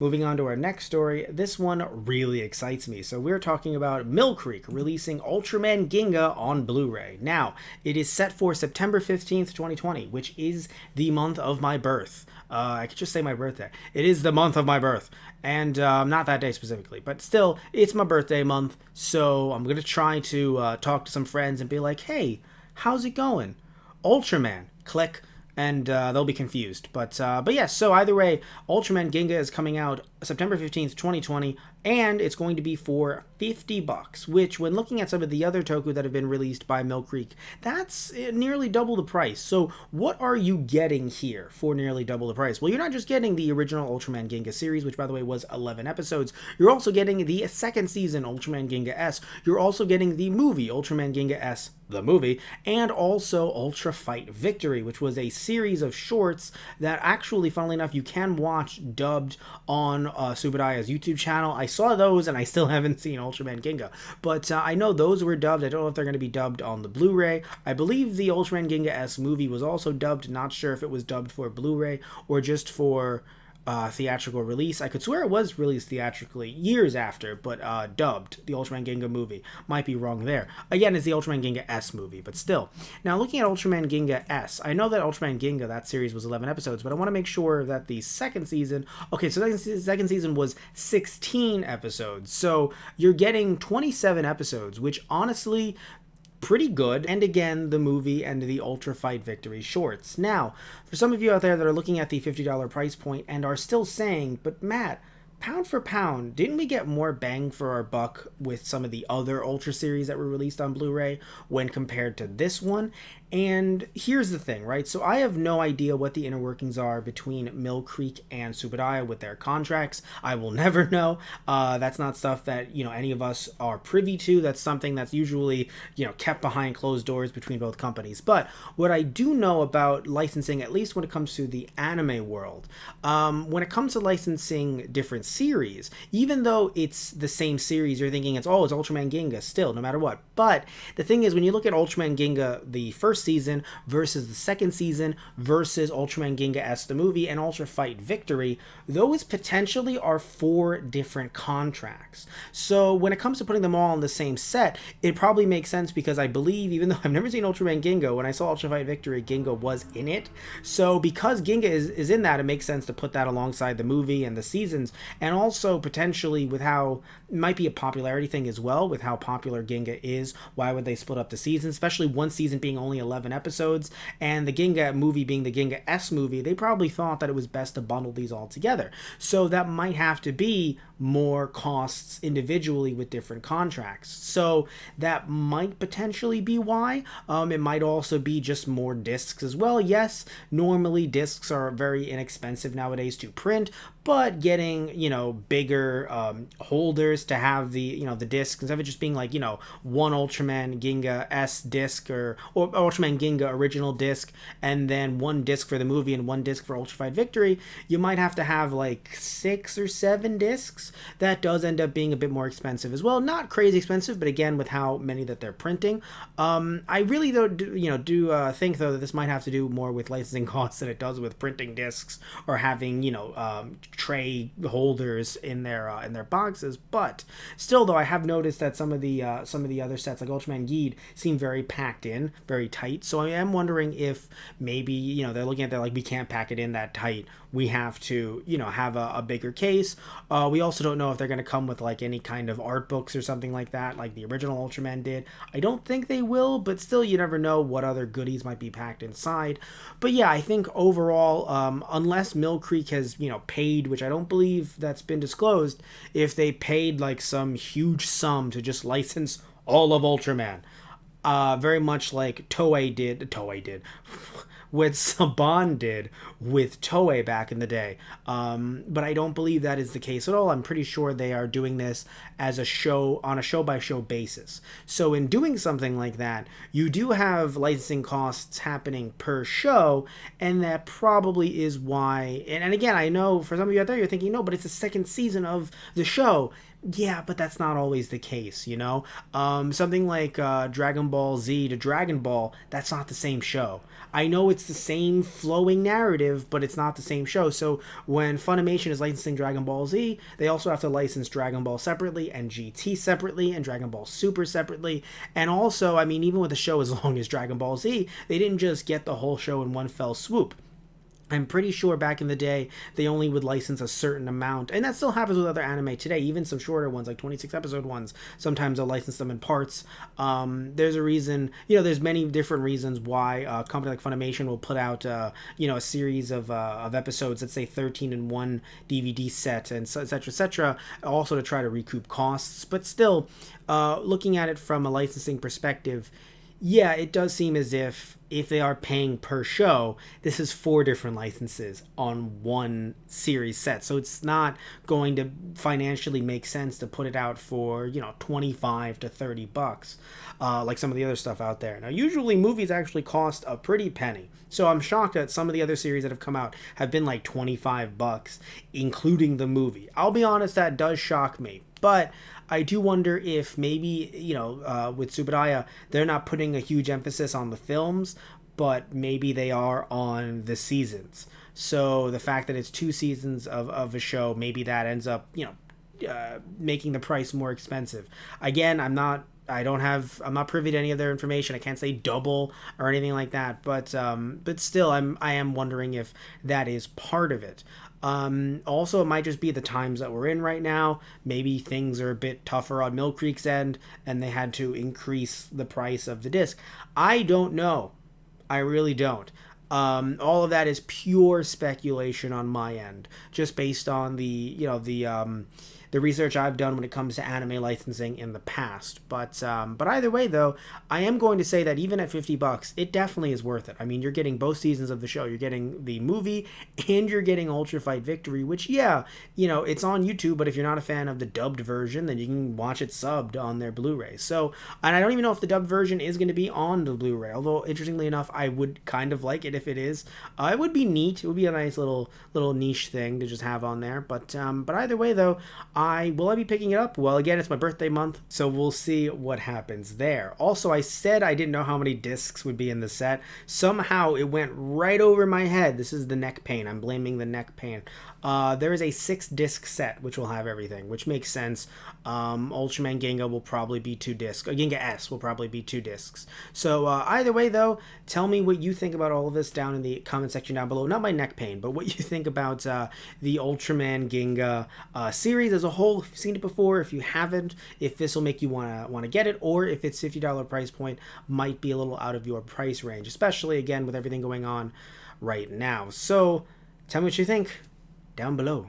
Moving on to our next story, this one really excites me. So we're talking about Mill Creek releasing Ultraman Ginga on Blu-ray. Now, it is set for September 15th, 2020, which is the month of my birth. I could just say my birthday. It is the month of my birth. And not that day specifically, but still, it's my birthday month. So I'm going to try to talk to some friends and be like, hey, how's it going? Ultraman. Click, and they'll be confused. But yes, so either way, Ultraman Ginga is coming out September 15th, 2020, and it's going to be for $50, which when looking at some of the other Toku that have been released by Mill Creek, that's nearly double the price. So what are you getting here for nearly double the price? Well, you're not just getting the original Ultraman Ginga series, which by the way was 11 episodes. You're also getting the second season Ultraman Ginga S. You're also getting the movie Ultraman Ginga S, the movie, and also Ultra Fight Victory, which was a series of shorts that actually, funnily enough, you can watch dubbed on Subudaya's YouTube channel. I saw those, and I still haven't seen Ultraman Ginga, but I know those were dubbed. I don't know if they're going to be dubbed on the Blu-ray. I believe the Ultraman Ginga S movie was also dubbed. Not sure if it was dubbed for Blu-ray or just for theatrical release. I could swear it was released theatrically years after, but dubbed. The Ultraman Ginga movie. Might be wrong there. Again, it's the Ultraman Ginga S movie, but still. Now, looking at Ultraman Ginga S, I know that Ultraman Ginga, that series was 11 episodes, but I want to make sure that the second season... Okay, so the second season was 16 episodes, so you're getting 27 episodes, which honestly... pretty good. And again, the movie and the Ultra Fight Victory shorts. Now, for some of you out there that are looking at the $50 price point and are still saying, but Matt, pound for pound, didn't we get more bang for our buck with some of the other Ultra series that were released on Blu-ray when compared to this one? And here's the thing, right? So I have no idea what the inner workings are between Mill Creek and Subudaya with their contracts. I will never know. That's not stuff that, any of us are privy to. That's something that's usually, kept behind closed doors between both companies. But what I do know about licensing, at least when it comes to the anime world, when it comes to licensing different series, even though it's the same series, you're thinking it's Ultraman Ginga still, no matter what. But the thing is, when you look at Ultraman Ginga, the first season versus the second season versus Ultraman Ginga S the movie and Ultra Fight Victory, those potentially are 4 different contracts. So when it comes to putting them all on the same set, it probably makes sense because I believe, even though I've never seen Ultraman Ginga, when I saw Ultra Fight Victory, Ginga was in it. So because Ginga is in that, it makes sense to put that alongside the movie and the seasons, and also potentially with how it might be a popularity thing as well, with how popular Ginga is. Why would they split up the seasons, especially one season being only 11 episodes and the Ginga movie being the Ginga S movie? They probably thought that it was best to bundle these all together. So that might have to be more costs individually with different contracts. So that might potentially be why. It might also be just more discs as well. Yes, normally discs are very inexpensive nowadays to print, but getting, bigger holders to have the, the disc, instead of it just being like, one Ultraman Ginga S disc or Ultraman Ginga original disc, and then one disc for the movie and one disc for Ultra Fight Victory, you might have to have like 6 or 7 discs. That does end up being a bit more expensive as well. Not crazy expensive, but again, with how many that they're printing. I really do think though that this might have to do more with licensing costs than it does with printing discs or having, tray holders in their boxes. But still, though, I have noticed that some of the other sets like Ultraman Geed seem very packed in, very tight. So I am wondering if maybe they're looking at that like, we can't pack it in that tight. We have to have a bigger case. We also don't know if they're going to come with like any kind of art books or something like that, like the original Ultraman did. I don't think they will, but still, you never know what other goodies might be packed inside. But yeah, I think overall, unless Mill Creek has paid, which I don't believe that's been disclosed, if they paid like some huge sum to just license all of Ultraman, very much like Toei did what Saban did with Toei back in the day. But I don't believe that is the case at all. I'm pretty sure they are doing this as a show, on a show-by-show basis. So in doing something like that, you do have licensing costs happening per show, and that probably is why... And again, I know for some of you out there, you're thinking, no, but it's the second season of the show. Yeah, but that's not always the case, you know? Something like Dragon Ball Z to Dragon Ball, that's not the same show. I know it's the same flowing narrative, but it's not the same show. So when Funimation is licensing Dragon Ball Z, they also have to license Dragon Ball separately and GT separately and Dragon Ball Super separately. And also, I mean, even with a show as long as Dragon Ball Z, they didn't just get the whole show in one fell swoop. I'm pretty sure back in the day they only would license a certain amount, and that still happens with other anime today. Even some shorter ones, like 26 episode ones, sometimes they'll license them in parts. There's a reason, there's many different reasons why a company like Funimation will put out, a series of episodes, let's say 13 in one DVD set, and so, et cetera, et cetera, also to try to recoup costs. But still, looking at it from a licensing perspective, yeah, it does seem as if they are paying per show, this is 4 different licenses on one series set. So it's not going to financially make sense to put it out for, 25 to 30 bucks, like some of the other stuff out there. Now, usually movies actually cost a pretty penny. So I'm shocked that some of the other series that have come out have been like 25 bucks, including the movie. I'll be honest, that does shock me. But I do wonder if maybe, with Tsubadaya, they're not putting a huge emphasis on the films, but maybe they are on the seasons. So the fact that it's 2 seasons of a show, maybe that ends up, making the price more expensive. Again, I'm not privy to any of their information. I can't say double or anything like that, but still, I am wondering if that is part of it. Also, it might just be the times that we're in right now. Maybe things are a bit tougher on Mill Creek's end, and they had to increase the price of the disc. I don't know. I really don't. All of that is pure speculation on my end, just based on the research I've done when it comes to anime licensing in the past. But either way, though, I am going to say that even at $50, it definitely is worth it. I mean, you're getting both seasons of the show. You're getting the movie, and you're getting Ultra Fight Victory, which, yeah, it's on YouTube, but if you're not a fan of the dubbed version, then you can watch it subbed on their Blu-ray. So, and I don't even know if the dubbed version is going to be on the Blu-ray, although, interestingly enough, I would kind of like it if it is. It would be neat. It would be a nice little niche thing to just have on there. But either way, though, will I be picking it up? Well, again, it's my birthday month, so we'll see what happens there. Also, I said I didn't know how many discs would be in the set. Somehow it went right over my head. This is the neck pain. I'm blaming the neck pain. There is a 6-disc set which will have everything, which makes sense. Ultraman Ginga will probably be 2 discs. Ginga S will probably be 2 discs. So either way, though, tell me what you think about all of this down in the comment section down below. Not my neck pain, but what you think about the Ultraman Ginga series as a whole. If you've seen it before, if you haven't, if this will make you want to get it, or if its $50 price point might be a little out of your price range, especially again with everything going on right now. So tell me what you think down below.